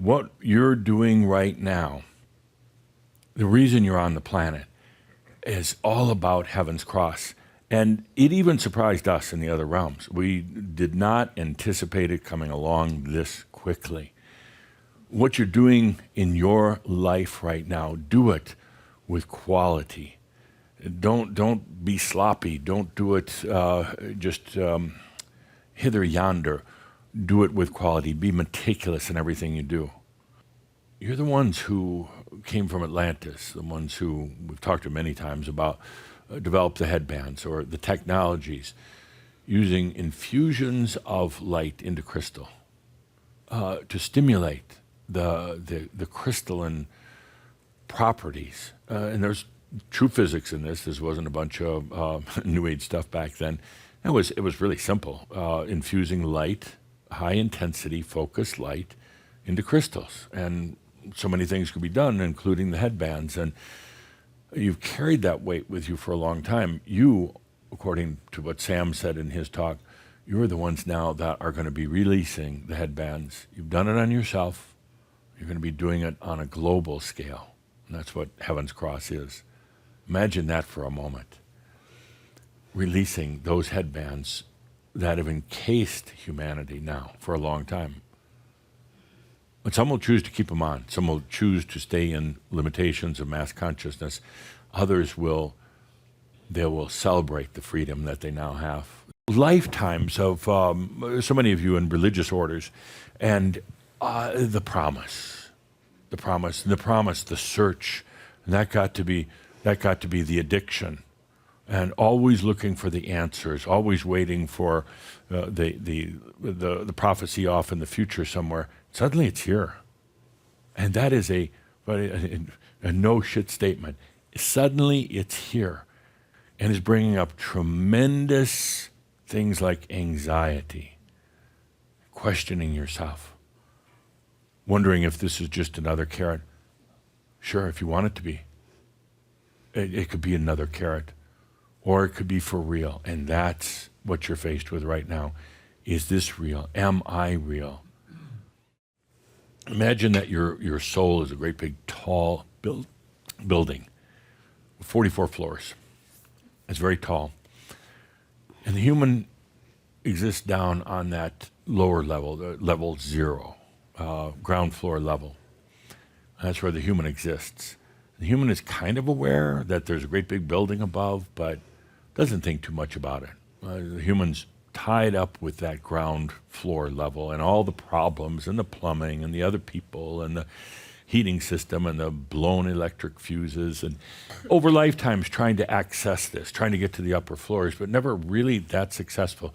what you're doing right now, the reason you're on the planet, is all about Heaven's Cross. And it even surprised us in the other realms. We did not anticipate it coming along this quickly. What you're doing in your life right now, do it with quality. Don't be sloppy. Don't do it just hither yonder. Do it with quality. Be meticulous in everything you do. You're the ones who came from Atlantis, the ones who we've talked to many times about developed the headbands or the technologies using infusions of light into crystal to stimulate the crystalline properties. And there's true physics in this. This wasn't a bunch of New Age stuff back then. It was really simple, infusing light, high intensity, focused light into crystals. And so many things could be done, including the headbands. And you've carried that weight with you for a long time. You, according to what Sam said in his talk, you're the ones now that are going to be releasing the headbands. You've done it on yourself. You're going to be doing it on a global scale. And that's what Heaven's Cross is. Imagine that for a moment. Releasing those headbands that have encased humanity now for a long time. But some will choose to keep them on. Some will choose to stay in limitations of mass consciousness. Others will celebrate the freedom that they now have. Lifetimes of so many of you in religious orders, and the promise, the search, and that got to be the addiction, and always looking for the answers, always waiting for the prophecy off in the future somewhere. Suddenly it's here. And that is a no shit statement. Suddenly it's here and is bringing up tremendous things like anxiety, questioning yourself, wondering if this is just another carrot. Sure, if you want it to be. It could be another carrot, or it could be for real. And that's what you're faced with right now. Is this real? Am I real? Imagine that your soul is a great big tall building with 44 floors. It's very tall. And the human exists down on that lower level, level 0, ground floor level. That's where the human exists. The human is kind of aware that there's a great big building above, but doesn't think too much about it. The human's tied up with that ground floor level and all the problems and the plumbing and the other people and the heating system and the blown electric fuses, and over lifetimes trying to access this, trying to get to the upper floors, but never really that successful.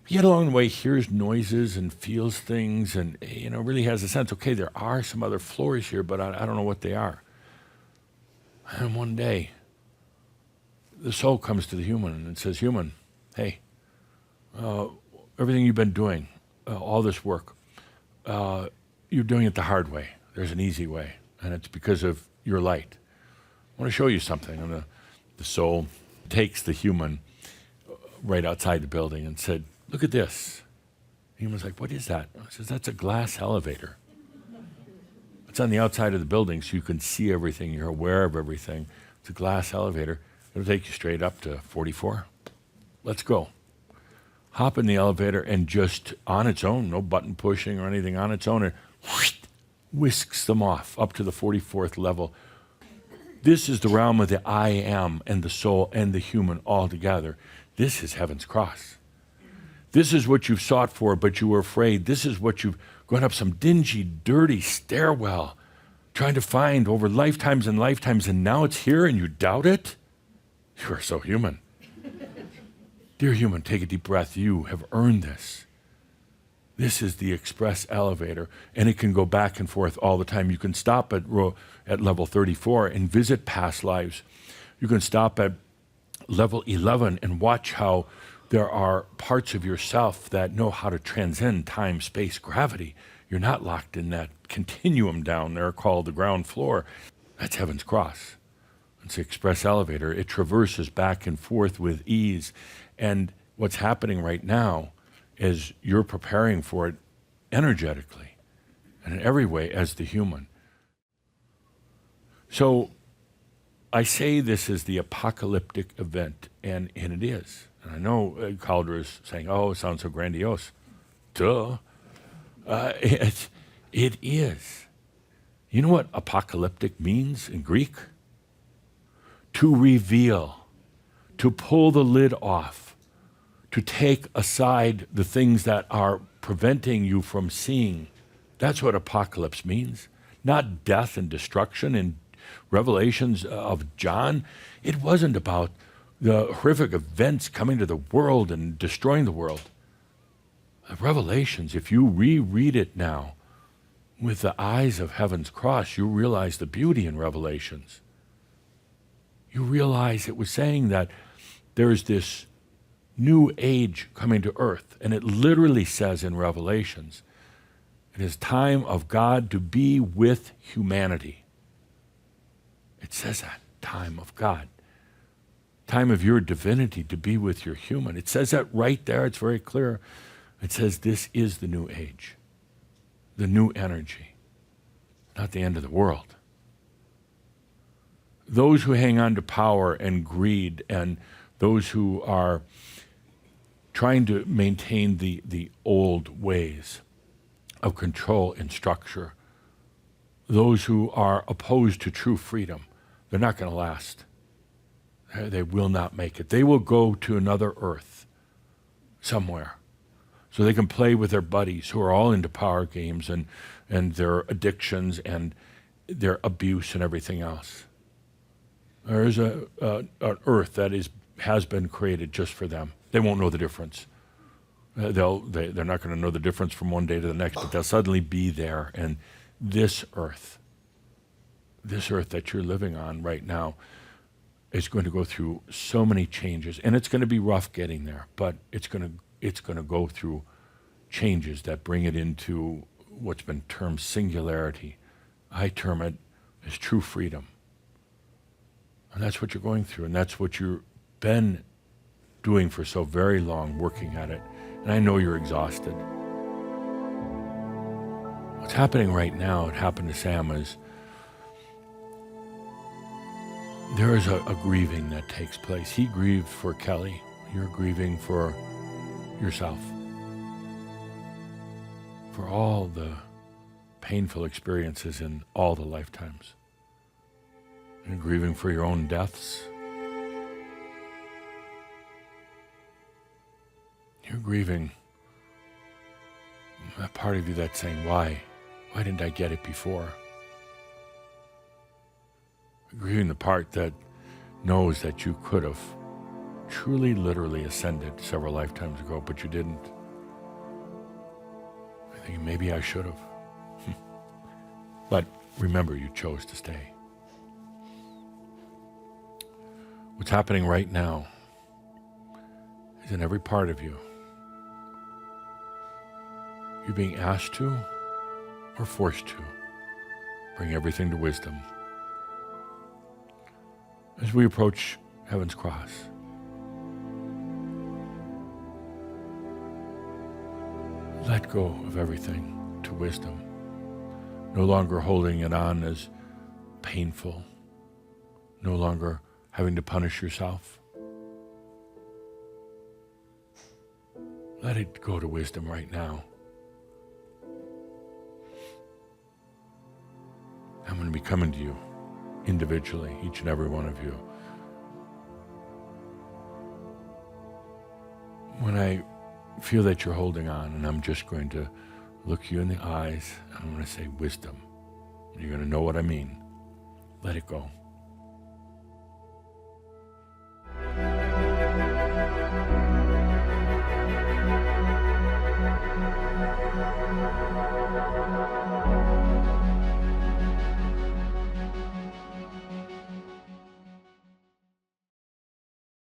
Yet along the way hears noises and feels things and really has a sense, okay, there are some other floors here, but I don't know what they are. And one day the soul comes to the human and says, human, hey, everything you've been doing, all this work, you're doing it the hard way. There's an easy way, and it's because of your light. I want to show you something. And the soul takes the human right outside the building and said, look at this. The human's like, what is that? I says, that's a glass elevator. It's on the outside of the building so you can see everything. You're aware of everything. It's a glass elevator. It'll take you straight up to 44. Let's go. Hop in the elevator and just on its own, no button pushing or anything, on its own, and whisks them off up to the 44th level. This is the realm of the I am and the soul and the human all together. This is Heaven's Cross. This is what you've sought for, but you were afraid. This is what you've gone up some dingy, dirty stairwell, trying to find over lifetimes and lifetimes, and now it's here and you doubt it? You are so human. Dear human, take a deep breath. You have earned this. This is the express elevator, and it can go back and forth all the time. You can stop at level 34 and visit past lives. You can stop at level 11 and watch how there are parts of yourself that know how to transcend time, space, gravity. You're not locked in that continuum down there called the ground floor. That's Heaven's Cross. It's the express elevator. It traverses back and forth with ease. And what's happening right now is you're preparing for it energetically. and in every way as the human. So I say this is the apocalyptic event, and it is. And I know Calder is saying, oh, it sounds so grandiose. Duh. It is. You know what apocalyptic means in Greek? To reveal, to pull the lid off, to take aside the things that are preventing you from seeing. That's what apocalypse means. Not death and destruction. In Revelations of John, it wasn't about the horrific events coming to the world and destroying the world. Revelations, if you reread it now with the eyes of heaven's cross, you realize the beauty in Revelations. You realize it was saying that there's this new age coming to earth. And it literally says in Revelations, it is time of God to be with humanity. It says that, time of God. Time of your divinity to be with your human. It says that right there. It's very clear. It says this is the new age, the new energy, not the end of the world. Those who hang on to power and greed, and those who are trying to maintain the old ways of control and structure, those who are opposed to true freedom, they're not going to last. They will not make it. They will go to another earth somewhere so they can play with their buddies who are all into power games and their addictions and their abuse and everything else. There is an earth that has been created just for them. They won't know the difference. They're not going to know the difference from one day to the next, but they'll suddenly be there. And this earth that you're living on right now is going to go through so many changes, and it's going to be rough getting there, but it's going to go through changes that bring it into what's been termed singularity. I term it as true freedom. And that's what you're going through, and that's what you've been doing for so very long, working at it. And I know you're exhausted. What's happening right now, it happened to Sam, is there is a grieving that takes place. He grieved for Kelly. You're grieving for yourself. For all the painful experiences in all the lifetimes. You're grieving for your own deaths. You're grieving that part of you that's saying, why? Why didn't I get it before? You're grieving the part that knows that you could have truly, literally ascended several lifetimes ago, but you didn't. I think maybe I should have. But remember, you chose to stay. What's happening right now is in every part of you. You're being asked to or forced to bring everything to wisdom. As we approach Heaven's Cross, let go of everything to wisdom. No longer holding it on as painful. No longer having to punish yourself. Let it go to wisdom right now. I'm going to be coming to you individually, each and every one of you. When I feel that you're holding on, and I'm just going to look you in the eyes, and I'm going to say wisdom. You're going to know what I mean. Let it go.